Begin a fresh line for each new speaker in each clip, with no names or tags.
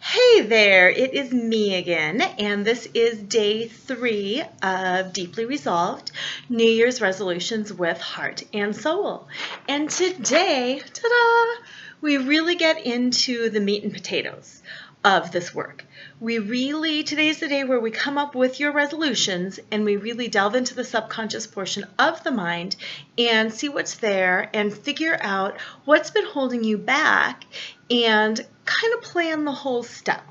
Hey there, it is me again, and this is day 3 of Deeply Resolved New Year's Resolutions with Heart and Soul. And today, ta-da, we really get into the meat and potatoes of this work. Today's the day where we come up with your resolutions and we really delve into the subconscious portion of the mind and see what's there and figure out what's been holding you back and kind of plan the whole step.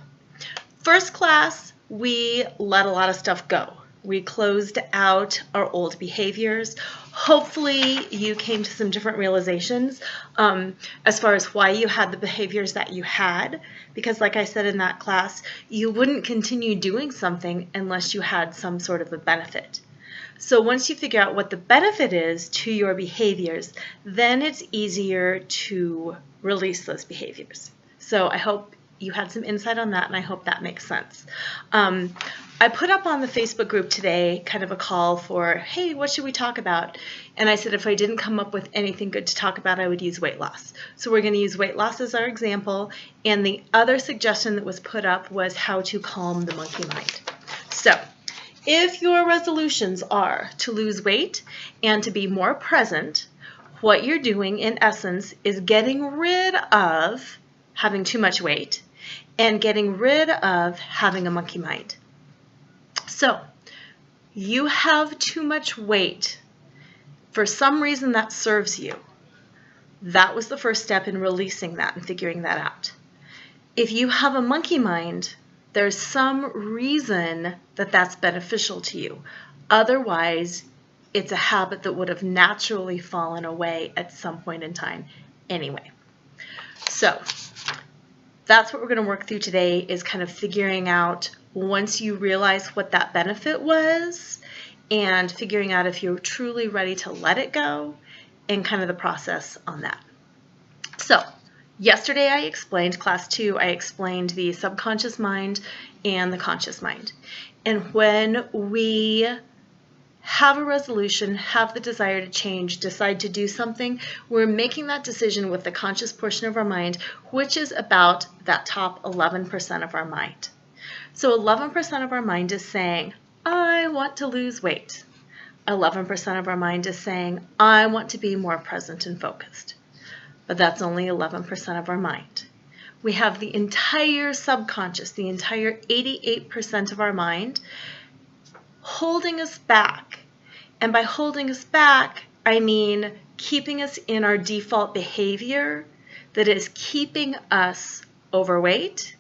First class, we let a lot of stuff go. We closed out our old behaviors. Hopefully you came to some different realizations as far as why you had the behaviors that you had, because like I said in that class, you wouldn't continue doing something unless you had some sort of a benefit. So once you figure out what the benefit is to your behaviors, then it's easier to release those behaviors. So I hope you had some insight on that, and I hope that makes sense. I put up on the Facebook group today kind of a call for, hey, what should we talk about? And I said if I didn't come up with anything good to talk about, I would use weight loss. So we're going to use weight loss as our example. And the other suggestion that was put up was how to calm the monkey mind. So if your resolutions are to lose weight and to be more present, what you're doing in essence is getting rid of having too much weight and getting rid of having a monkey mind. So you have too much weight. For some reason that serves you. That was the first step in releasing that and figuring that out. If you have a monkey mind, there's some reason that that's beneficial to you. Otherwise, it's a habit that would have naturally fallen away at some point in time anyway. So that's what we're going to work through today, is kind of figuring out, once you realize what that benefit was, and figuring out if you're truly ready to let it go, and kind of the process on that. So yesterday I explained, class 2, I explained the subconscious mind and the conscious mind. And when we have a resolution, have the desire to change, decide to do something, we're making that decision with the conscious portion of our mind, which is about that top 11% of our mind. So 11% of our mind is saying, I want to lose weight. 11% of our mind is saying, I want to be more present and focused. But that's only 11% of our mind. We have the entire subconscious, the entire 88% of our mind holding us back. And by holding us back, I mean keeping us in our default behavior that is keeping us overweight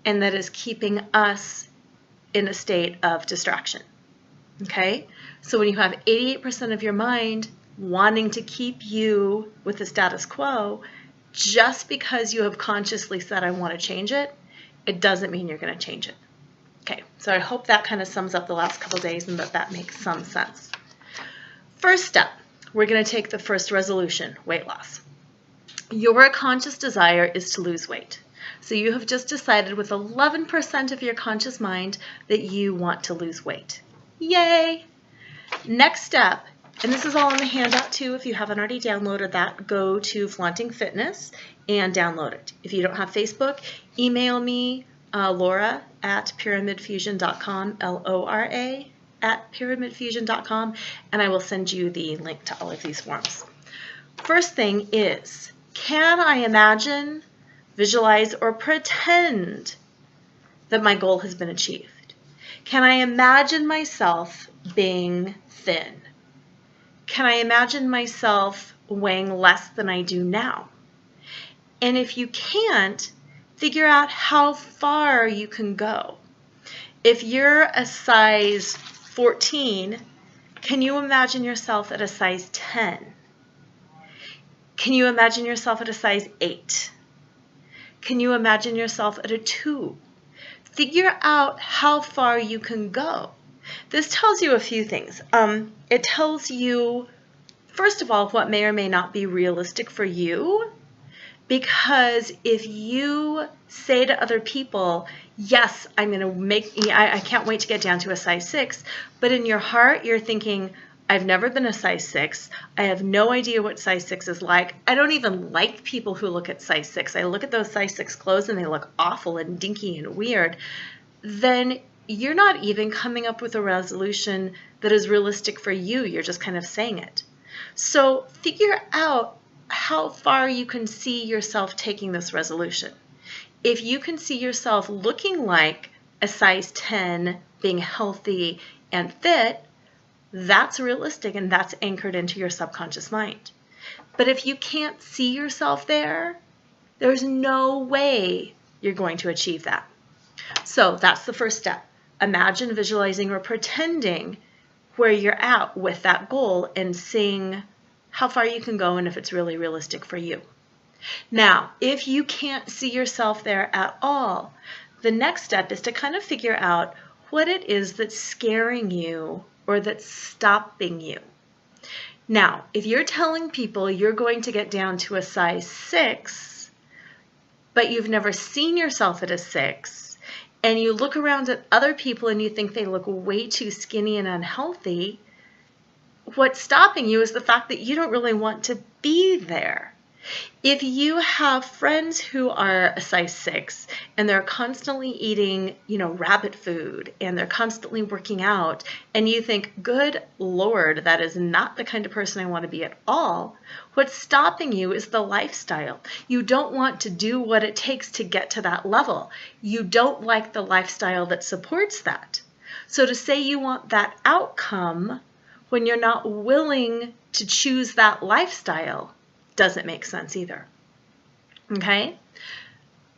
and that is keeping us in a state of distraction. Okay? So when you have 88% of your mind wanting to keep you with the status quo, just because you have consciously said, I want to change it, it doesn't mean you're going to change it. Okay, so I hope that kind of sums up the last couple days and that makes some sense. First step, we're going to take the first resolution, weight loss. Your conscious desire is to lose weight. So you have just decided with 11% of your conscious mind that you want to lose weight. Yay! Next step, and this is all in the handout too, if you haven't already downloaded that, go to Flaunting Fitness and download it. If you don't have Facebook, email me, Lora at pyramidfusion.com, L-O-R-A at pyramidfusion.com, and I will send you the link to all of these forms. First thing is, can I imagine, visualize, or pretend that my goal has been achieved? Can I imagine myself being thin? Can I imagine myself weighing less than I do now? And if you can't, figure out how far you can go. If you're a size 14, can you imagine yourself at a size 10? Can you imagine yourself at a size 8? Can you imagine yourself at a 2? Figure out how far you can go. This tells you a few things. It tells you, first of all, what may or may not be realistic for you. Because if you say to other people, yes, I'm going to I can't wait to get down to a size 6, but in your heart you're thinking, I've never been a size 6. I have no idea what size 6 is like. I don't even like people who look at size 6. I look at those size 6 clothes and they look awful and dinky and weird. Then you're not even coming up with a resolution that is realistic for you. You're just kind of saying it. So figure out how far you can see yourself taking this resolution. If you can see yourself looking like a size 10, being healthy and fit, that's realistic and that's anchored into your subconscious mind. But if you can't see yourself there, there's no way you're going to achieve that. So that's the first step. Imagine, visualizing, or pretending where you're at with that goal and seeing how far you can go and if it's really realistic for you. Now, if you can't see yourself there at all, the next step is to kind of figure out what it is that's scaring you or that's stopping you. Now, if you're telling people you're going to get down to a size 6, but you've never seen yourself at a 6, and you look around at other people and you think they look way too skinny and unhealthy, what's stopping you is the fact that you don't really want to be there. If you have friends who are a size 6 and they're constantly eating, rabbit food and they're constantly working out, and you think, good Lord, that is not the kind of person I want to be at all, what's stopping you is the lifestyle. You don't want to do what it takes to get to that level. You don't like the lifestyle that supports that. So to say you want that outcome when you're not willing to choose that lifestyle doesn't make sense either. Okay?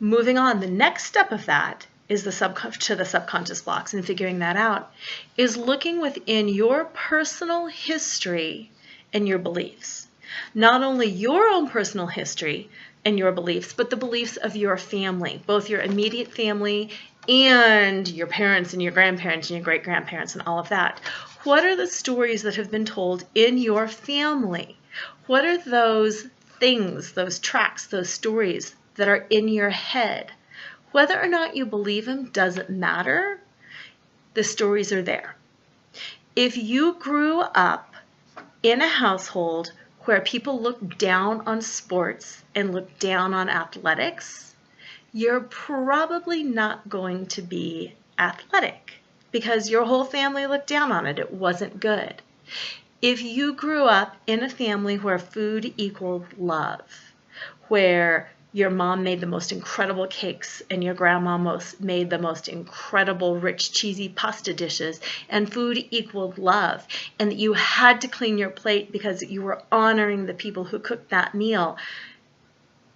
Moving on, the next step of that is the subconscious blocks, and figuring that out is looking within your personal history and your beliefs. Not only your own personal history and your beliefs, but the beliefs of your family, both your immediate family and your parents and your grandparents and your great-grandparents and all of that. What are the stories that have been told in your family? What are those things, those tracks, those stories that are in your head? Whether or not you believe them doesn't matter. The stories are there. If you grew up in a household where people look down on sports and look down on athletics, you're probably not going to be athletic because your whole family looked down on it. It wasn't good. If you grew up in a family where food equaled love, where your mom made the most incredible cakes and your grandma made the most incredible rich cheesy pasta dishes, and food equaled love, and that you had to clean your plate because you were honoring the people who cooked that meal,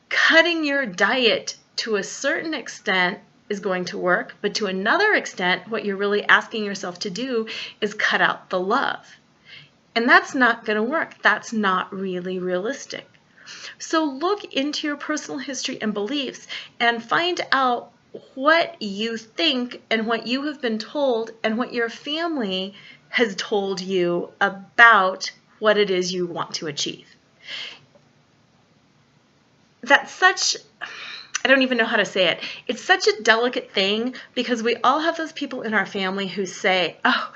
cutting your diet to a certain extent is going to work, but to another extent, what you're really asking yourself to do is cut out the love. And that's not going to work. That's not really realistic. So look into your personal history and beliefs and find out what you think and what you have been told and what your family has told you about what it is you want to achieve. That's such, I don't even know how to say it. It's such a delicate thing because we all have those people in our family who say, oh,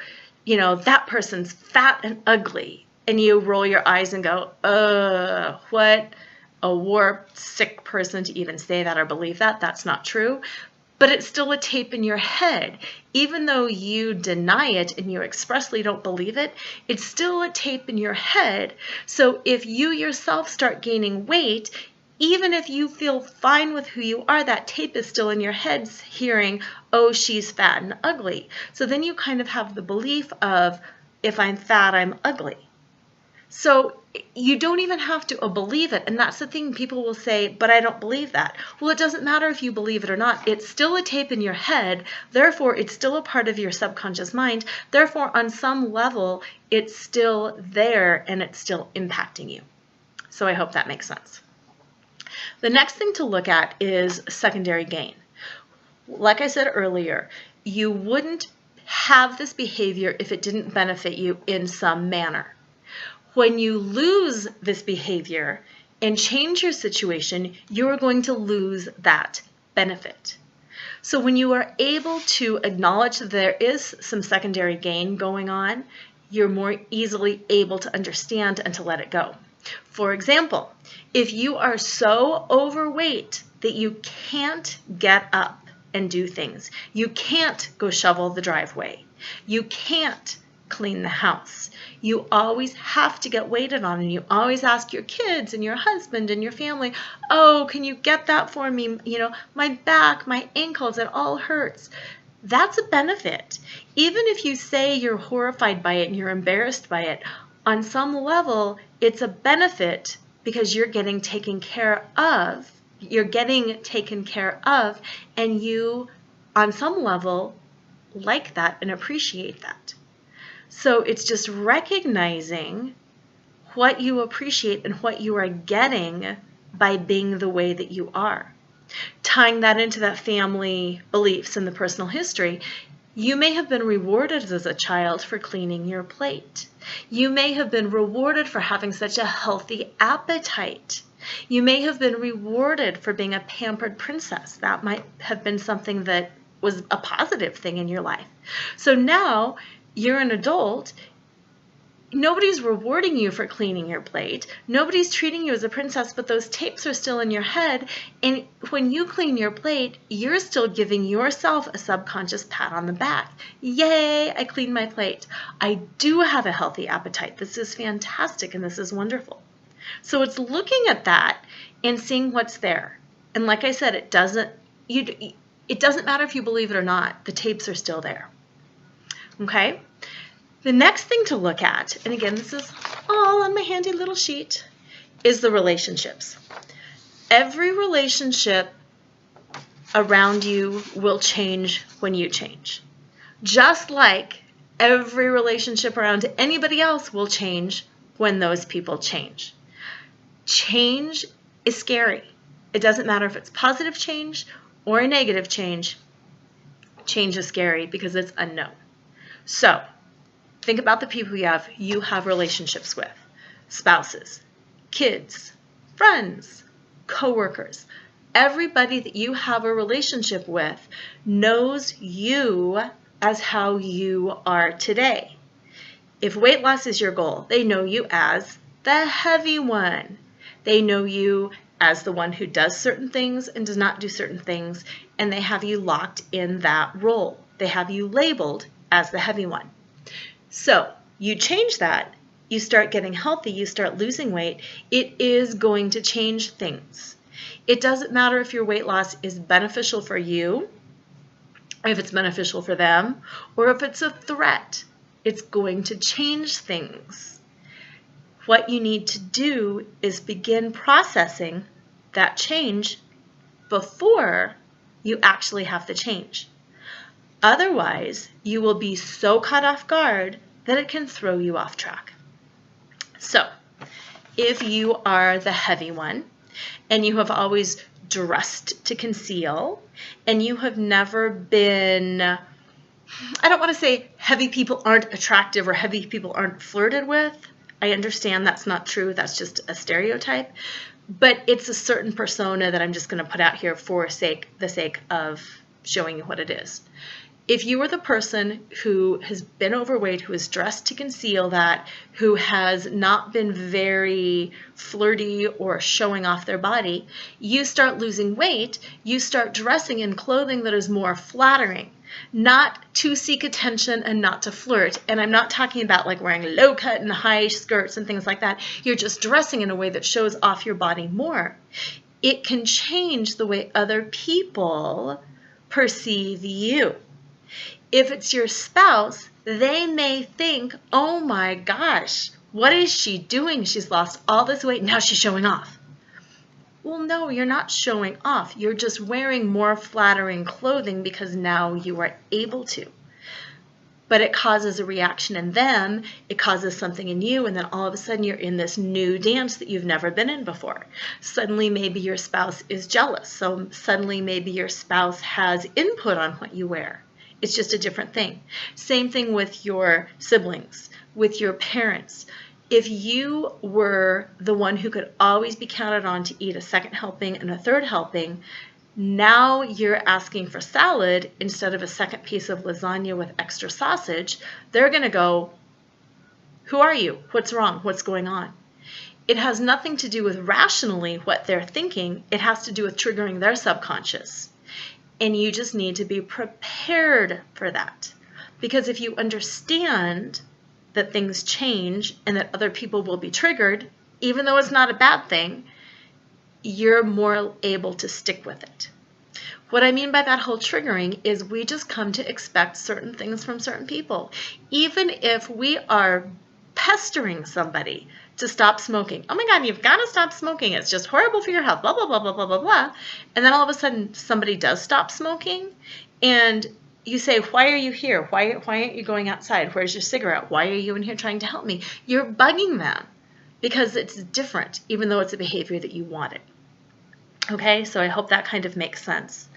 that person's fat and ugly. And you roll your eyes and go, what a warped, sick person to even say that or believe that. That's not true. But it's still a tape in your head. Even though you deny it and you expressly don't believe it, it's still a tape in your head. So if you yourself start gaining weight, even if you feel fine with who you are, that tape is still in your head hearing, oh, she's fat and ugly. So then you kind of have the belief of, if I'm fat, I'm ugly. So you don't even have to believe it. And that's the thing, people will say, but I don't believe that. Well, it doesn't matter if you believe it or not. It's still a tape in your head. Therefore, it's still a part of your subconscious mind. Therefore, on some level, it's still there and it's still impacting you. So I hope that makes sense. The next thing to look at is secondary gain. Like I said earlier, you wouldn't have this behavior if it didn't benefit you in some manner. When you lose this behavior and change your situation, you're going to lose that benefit. So when you are able to acknowledge that there is some secondary gain going on, you're more easily able to understand and to let it go. For example, if you are so overweight that you can't get up and do things, you can't go shovel the driveway, you can't clean the house, you always have to get waited on, and you always ask your kids and your husband and your family, oh, can you get that for me? You know, my back, my ankles, it all hurts. That's a benefit. Even if you say you're horrified by it and you're embarrassed by it, on some level, it's a benefit because you're getting taken care of. And you, on some level, like that and appreciate that. So it's just recognizing what you appreciate and what you are getting by being the way that you are. Tying that into that family beliefs and the personal history, you may have been rewarded as a child for cleaning your plate. You may have been rewarded for having such a healthy appetite. You may have been rewarded for being a pampered princess. That might have been something that was a positive thing in your life. So now you're an adult. Nobody's rewarding you for cleaning your plate. Nobody's treating you as a princess, but those tapes are still in your head. And when you clean your plate, you're still giving yourself a subconscious pat on the back. Yay, I cleaned my plate. I do have a healthy appetite. This is fantastic and this is wonderful. So it's looking at that and seeing what's there. And like I said, it doesn't matter if you believe it or not. The tapes are still there. Okay? The next thing to look at, and again, this is all on my handy little sheet, is the relationships. Every relationship around you will change when you change. Just like every relationship around anybody else will change when those people change. Change is scary. It doesn't matter if it's positive change or a negative change. Change is scary because it's unknown. So, think about the people you have relationships with. Spouses, kids, friends, coworkers. Everybody that you have a relationship with knows you as how you are today. If weight loss is your goal, they know you as the heavy one. They know you as the one who does certain things and does not do certain things, and they have you locked in that role. They have you labeled as the heavy one. So you change that, you start getting healthy, you start losing weight, it is going to change things. It doesn't matter if your weight loss is beneficial for you, if it's beneficial for them, or if it's a threat. It's going to change things. What you need to do is begin processing that change before you actually have the change. Otherwise, you will be so caught off guard that it can throw you off track. So, if you are the heavy one, and you have always dressed to conceal, and you have never been, I don't want to say heavy people aren't attractive or heavy people aren't flirted with. I understand that's not true. That's just a stereotype. But it's a certain persona that I'm just going to put out here for the sake of showing you what it is. If you are the person who has been overweight, who is dressed to conceal that, who has not been very flirty or showing off their body, you start losing weight, you start dressing in clothing that is more flattering, not to seek attention and not to flirt. And I'm not talking about like wearing low cut and high skirts and things like that. You're just dressing in a way that shows off your body more. It can change the way other people perceive you. If it's your spouse, they may think, oh my gosh, what is she doing? She's lost all this weight, now she's showing off. Well, no, you're not showing off. You're just wearing more flattering clothing because now you are able to. But it causes a reaction in them, it causes something in you, and then all of a sudden you're in this new dance that you've never been in before. Suddenly maybe your spouse is jealous, so suddenly maybe your spouse has input on what you wear. It's just a different thing. Same thing with your siblings, with your parents. If you were the one who could always be counted on to eat a second helping and a third helping, now you're asking for salad instead of a second piece of lasagna with extra sausage, they're going to go, Who are you? What's wrong? What's going on? It has nothing to do with rationally what they're thinking. It has to do with triggering their subconscious. And you just need to be prepared for that. Because if you understand that things change and that other people will be triggered, even though it's not a bad thing, you're more able to stick with it. What I mean by that whole triggering is we just come to expect certain things from certain people. Even if we are pestering somebody to stop smoking. Oh my God, you've got to stop smoking. It's just horrible for your health, blah, blah, blah, blah, blah, blah, blah. And then all of a sudden somebody does stop smoking and you say, why are you here? Why aren't you going outside? Where's your cigarette? Why are you in here trying to help me? You're bugging them because it's different, even though it's a behavior that you wanted. Okay, so I hope that kind of makes sense.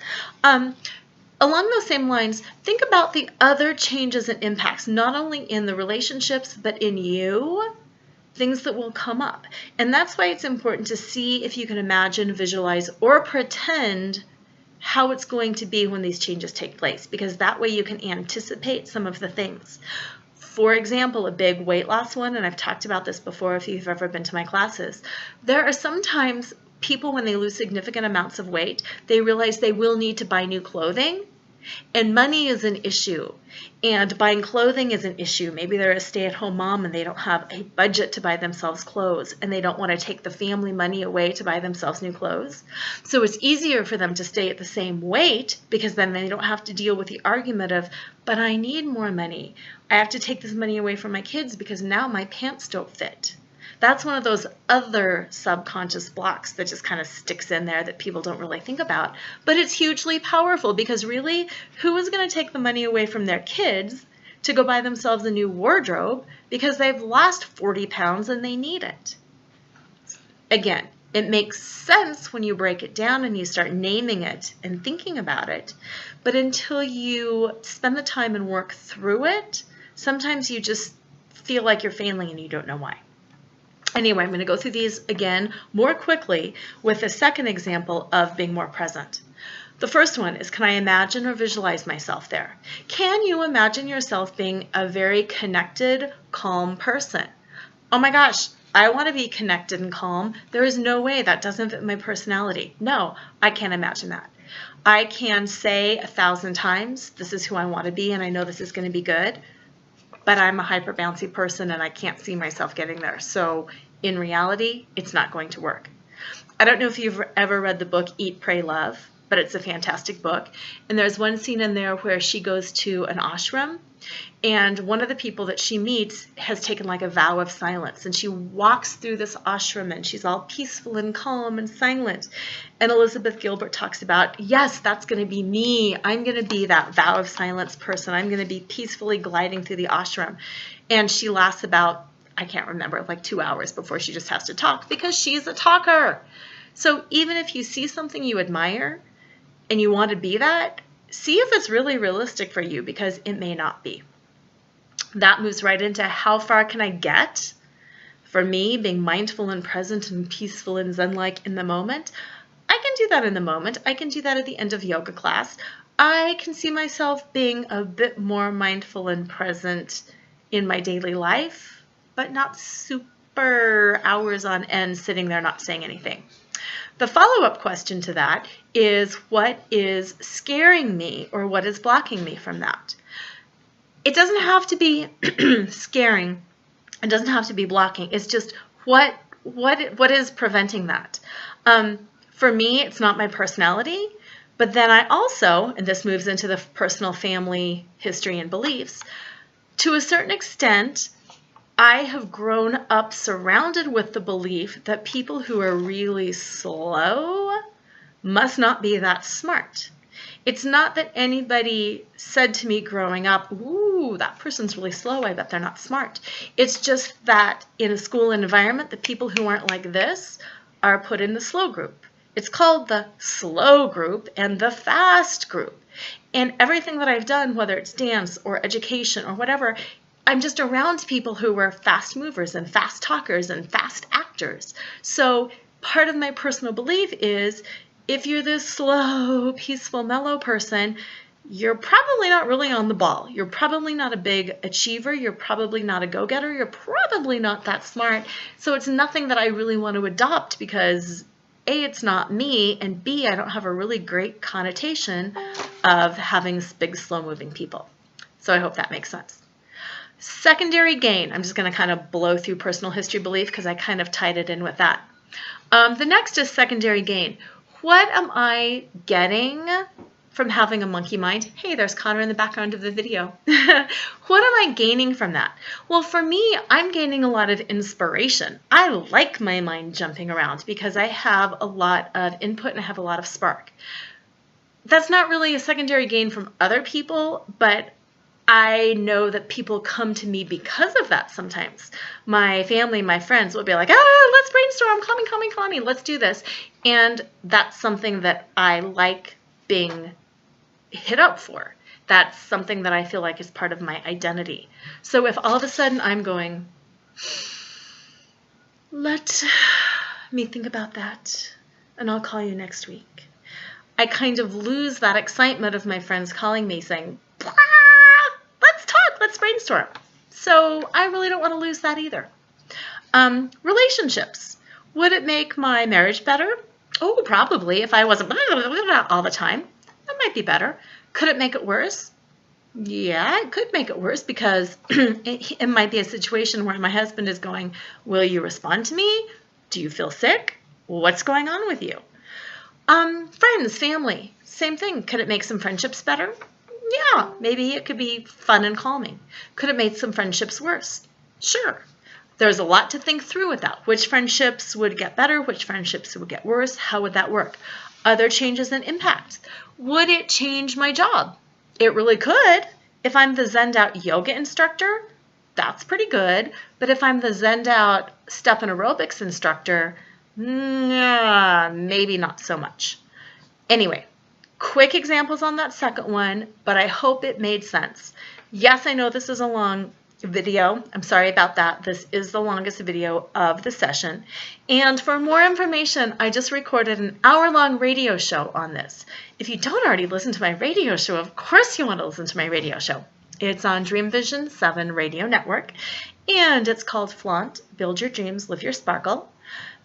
Along those same lines, think about the other changes and impacts, not only in the relationships, but in you, things that will come up. And that's why it's important to see if you can imagine, visualize, or pretend how it's going to be when these changes take place, because that way you can anticipate some of the things. For example, a big weight loss one, and I've talked about this before if you've ever been to my classes, there are sometimes people, when they lose significant amounts of weight, they realize they will need to buy new clothing, and money is an issue, and buying clothing is an issue. Maybe they're a stay-at-home mom and they don't have a budget to buy themselves clothes, and they don't want to take the family money away to buy themselves new clothes. So it's easier for them to stay at the same weight because then they don't have to deal with the argument of, but I need more money. I have to take this money away from my kids because now my pants don't fit. That's one of those other subconscious blocks that just kind of sticks in there that people don't really think about. But it's hugely powerful because really, who is going to take the money away from their kids to go buy themselves a new wardrobe because they've lost 40 pounds and they need it? Again, it makes sense when you break it down and you start naming it and thinking about it. But until you spend the time and work through it, sometimes you just feel like you're failing and you don't know why. Anyway, I'm going to go through these again more quickly with a second example of being more present. The first one is, can I imagine or visualize myself there? Can you imagine yourself being a very connected, calm person? Oh my gosh, I want to be connected and calm. There is no way that doesn't fit my personality. No, I can't imagine that. I can say 1,000 times, this is who I want to be and I know this is going to be good. But I'm a hyper bouncy person and I can't see myself getting there. So in reality, it's not going to work. I don't know if you've ever read the book Eat, Pray, Love, but it's a fantastic book. And there's one scene in there where she goes to an ashram, and one of the people that she meets has taken like a vow of silence, and she walks through this ashram and she's all peaceful and calm and silent. And Elizabeth Gilbert talks about, yes, that's going to be me. I'm going to be that vow of silence person. I'm going to be peacefully gliding through the ashram. And she lasts about, I can't remember, like 2 hours before she just has to talk because she's a talker. So even if you see something you admire and you want to be that, see if it's really realistic for you because it may not be. That moves right into how far can I get? For me, being mindful and present and peaceful and zen-like in the moment, I can do that in the moment. I can do that at the end of yoga class. I can see myself being a bit more mindful and present in my daily life, but not super hours on end sitting there not saying anything. The follow-up question to that is, what is scaring me or what is blocking me from that? It doesn't have to be scaring. It doesn't have to be blocking. It's just what is preventing that? For me, it's not my personality, but then I also, and this moves into the personal family history and beliefs, to a certain extent, I have grown up surrounded with the belief that people who are really slow must not be that smart. It's not that anybody said to me growing up, ooh, that person's really slow, I bet they're not smart. It's just that in a school environment, the people who aren't like this are put in the slow group. It's called the slow group and the fast group. And everything that I've done, whether it's dance or education or whatever, I'm just around people who were fast movers and fast talkers and fast actors. So part of my personal belief is, if you're this slow, peaceful, mellow person, you're probably not really on the ball. You're probably not a big achiever. You're probably not a go-getter. You're probably not that smart. So it's nothing that I really want to adopt because A, it's not me, and B, I don't have a really great connotation of having big, slow-moving people. So I hope that makes sense. Secondary gain. I'm just going to kind of blow through personal history belief because I kind of tied it in with that. The next is secondary gain. What am I getting from having a monkey mind? Hey, there's Connor in the background of the video. What am I gaining from that? Well, for me, I'm gaining a lot of inspiration. I like my mind jumping around because I have a lot of input and I have a lot of spark. That's not really a secondary gain from other people, but I know that people come to me because of that sometimes. My family, my friends will be like, let's brainstorm, call me, let's do this. And that's something that I like being hit up for. That's something that I feel like is part of my identity. So if all of a sudden I'm going, let me think about that, and I'll call you next week, I kind of lose that excitement of my friends calling me saying, let's talk, let's brainstorm. So I really don't want to lose that either. Relationships. Would it make my marriage better? Oh, probably. If I wasn't all the time, that might be better. Could it make it worse? Yeah, it could make it worse because it might be a situation where my husband is going, will you respond to me? Do you feel sick? What's going on with you? Friends, family, same thing. Could it make some friendships better? Yeah, maybe it could be fun and calming. Could it make some friendships worse? Sure. There's a lot to think through with that. Which friendships would get better? Which friendships would get worse? How would that work? Other changes and impacts. Would it change my job? It really could. If I'm the Zen'd Out yoga instructor, that's pretty good. But if I'm the Zen'd Out step and aerobics instructor, maybe not so much. Anyway, quick examples on that second one, but I hope it made sense. Yes, I know this is a long video. I'm sorry about that. This is the longest video of the session. And for more information, I just recorded an hour-long radio show on this. If you don't already listen to my radio show, of course you want to listen to my radio show. It's on Dream Vision 7 Radio Network, and it's called Flaunt, Build Your Dreams, Live Your Sparkle.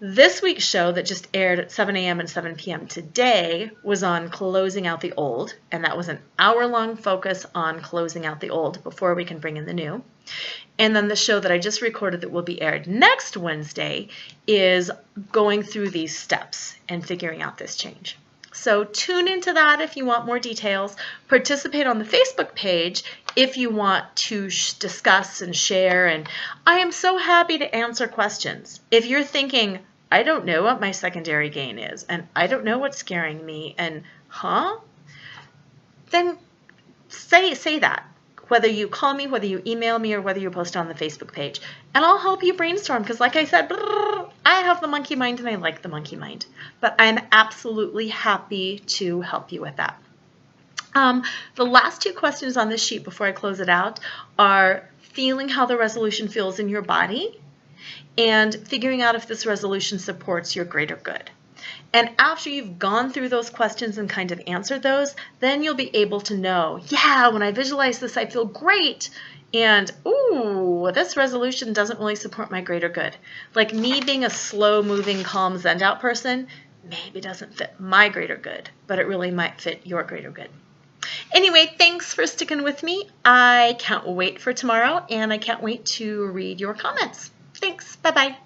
This week's show that just aired at 7 a.m. and 7 p.m. today was on Closing Out the Old, and that was an hour-long focus on closing out the old before we can bring in the new. And then the show that I just recorded that will be aired next Wednesday is going through these steps and figuring out this change. So tune into that if you want more details. Participate on the Facebook page if you want to discuss and share. And I am so happy to answer questions. If you're thinking, I don't know what my secondary gain is, and I don't know what's scaring me, and then say that. Whether you call me, whether you email me, or whether you post on the Facebook page. And I'll help you brainstorm because like I said, I have the monkey mind and I like the monkey mind. But I'm absolutely happy to help you with that. The last two questions on this sheet before I close it out are feeling how the resolution feels in your body and figuring out if this resolution supports your greater good. And after you've gone through those questions and kind of answered those, then you'll be able to know, yeah, when I visualize this, I feel great. And, ooh, this resolution doesn't really support my greater good. Like me being a slow-moving, calm, Zen'd Out person maybe doesn't fit my greater good, but it really might fit your greater good. Anyway, thanks for sticking with me. I can't wait for tomorrow, and I can't wait to read your comments. Thanks. Bye-bye.